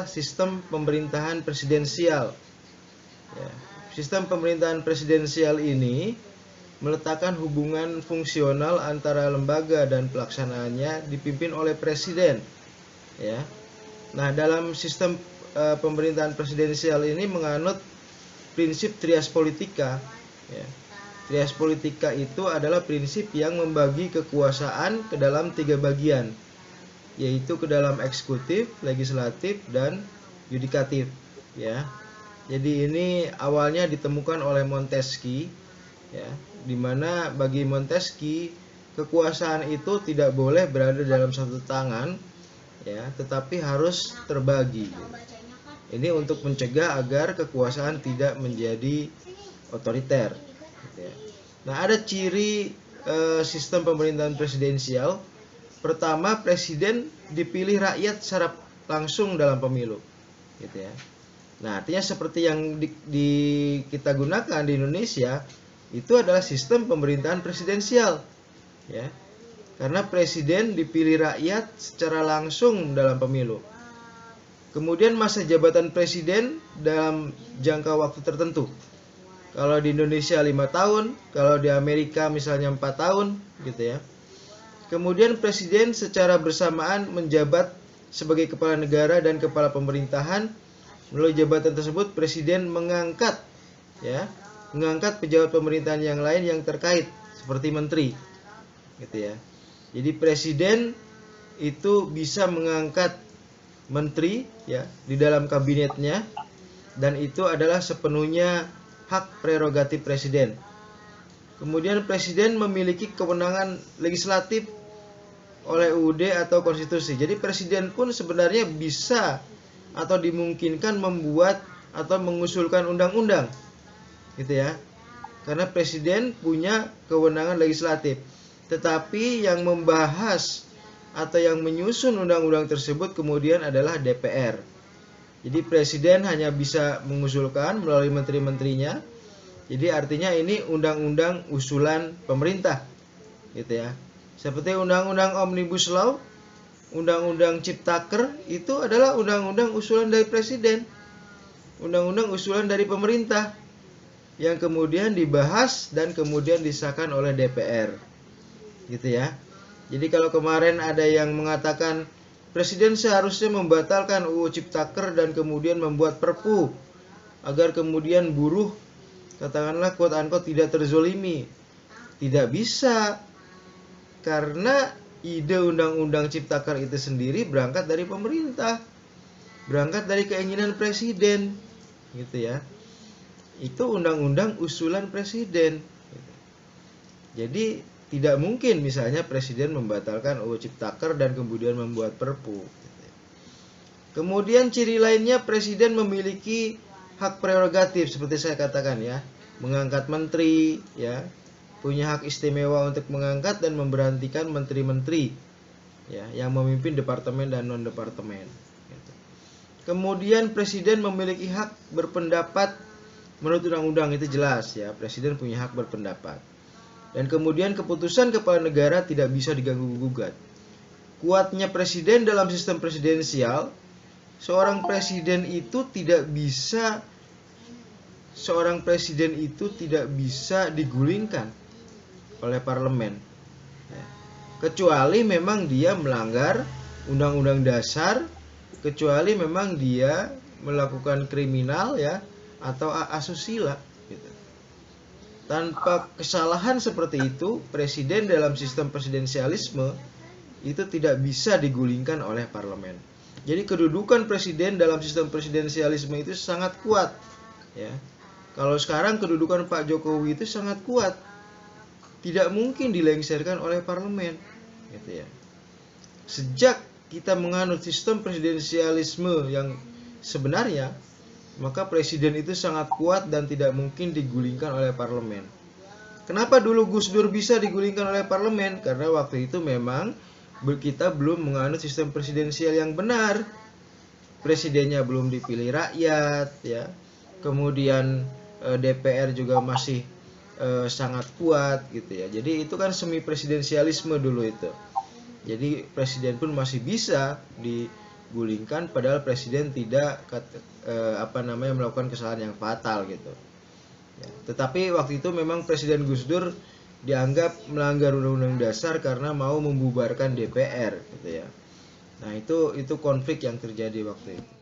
sistem pemerintahan presidensial. Ya, sistem pemerintahan presidensial ini meletakkan hubungan fungsional antara lembaga dan pelaksanaannya dipimpin oleh presiden. Ya. Nah, dalam sistem pemerintahan presidensial ini menganut prinsip trias politika. Ya. Trias politika itu adalah prinsip yang membagi kekuasaan ke dalam 3 bagian, yaitu ke dalam eksekutif, legislatif, dan yudikatif. Ya. Jadi ini awalnya ditemukan oleh Montesquieu, ya, di mana bagi Montesquieu kekuasaan itu tidak boleh berada dalam satu tangan, ya, tetapi harus terbagi. Ini untuk mencegah agar kekuasaan tidak menjadi otoriter. Ya. Nah, ada ciri sistem pemerintahan presidensial. Pertama, presiden dipilih rakyat secara langsung dalam pemilu, gitu ya. Nah, artinya seperti yang kita gunakan di Indonesia, itu adalah sistem pemerintahan presidensial, ya. Karena presiden dipilih rakyat secara langsung dalam pemilu. Kemudian masa jabatan presiden dalam jangka waktu tertentu. Kalau di Indonesia 5 tahun, kalau di Amerika misalnya 4 tahun, gitu ya. Kemudian presiden secara bersamaan menjabat sebagai kepala negara dan kepala pemerintahan. Melalui jabatan tersebut presiden mengangkat pejabat pemerintahan yang lain yang terkait seperti menteri, gitu ya. Jadi presiden itu bisa mengangkat menteri, ya, di dalam kabinetnya, dan itu adalah sepenuhnya hak prerogatif presiden. Kemudian presiden memiliki kewenangan legislatif oleh UUD atau konstitusi. Jadi presiden pun sebenarnya bisa atau dimungkinkan membuat atau mengusulkan undang-undang, gitu ya. Karena presiden punya kewenangan legislatif. Tetapi yang membahas atau yang menyusun undang-undang tersebut kemudian adalah DPR. Jadi presiden hanya bisa mengusulkan melalui menteri-menterinya. Jadi artinya ini undang-undang usulan pemerintah, gitu ya. Seperti undang-undang Omnibus Law, undang-undang Ciptaker itu adalah undang-undang usulan dari presiden, undang-undang usulan dari pemerintah yang kemudian dibahas dan kemudian disahkan oleh DPR, gitu ya. Jadi kalau kemarin ada yang mengatakan presiden seharusnya membatalkan UU Ciptaker dan kemudian membuat perpu agar kemudian buruh, katakanlah quote unquote, tidak terzolimi, tidak bisa, karena ide undang-undang Ciptaker itu sendiri berangkat dari pemerintah, berangkat dari keinginan presiden, gitu ya. Itu undang-undang usulan presiden, gitu. Jadi tidak mungkin misalnya presiden membatalkan UU Ciptaker dan kemudian membuat perpu, gitu ya. Kemudian ciri lainnya, presiden memiliki hak prerogatif seperti saya katakan, ya, mengangkat menteri, ya, punya hak istimewa untuk mengangkat dan memberhentikan menteri-menteri, ya, yang memimpin departemen dan non-departemen, gitu. Kemudian presiden memiliki hak berpendapat menurut undang-undang, itu jelas, ya, presiden punya hak berpendapat. Dan kemudian keputusan kepala negara tidak bisa diganggu-gugat. Kuatnya presiden dalam sistem presidensial, seorang presiden itu tidak bisa digulingkan oleh parlemen, ya, kecuali memang dia melanggar undang-undang dasar, kecuali memang dia melakukan kriminal, ya, atau asusila, gitu. Tanpa kesalahan seperti itu, presiden dalam sistem presidensialisme itu tidak bisa digulingkan oleh parlemen. Jadi kedudukan presiden dalam sistem presidensialisme itu sangat kuat, ya. Kalau sekarang kedudukan Pak Jokowi itu sangat kuat, tidak mungkin dilengsarkan oleh parlemen, gitu ya. Sejak kita menganut sistem presidensialisme yang sebenarnya, maka presiden itu sangat kuat dan tidak mungkin digulingkan oleh parlemen. Kenapa dulu Gus Dur bisa digulingkan oleh parlemen? Karena waktu itu memang kita belum menganut sistem presidensial yang benar. Presidennya belum dipilih rakyat, ya. Kemudian DPR juga masih sangat kuat, gitu ya. Jadi itu kan semi presidensialisme dulu itu. Jadi presiden pun masih bisa digulingkan padahal presiden tidak melakukan kesalahan yang fatal gitu. Ya, tetapi waktu itu memang Presiden Gus Dur dianggap melanggar Undang-Undang Dasar karena mau membubarkan DPR gitu ya. Nah, itu konflik yang terjadi waktu itu.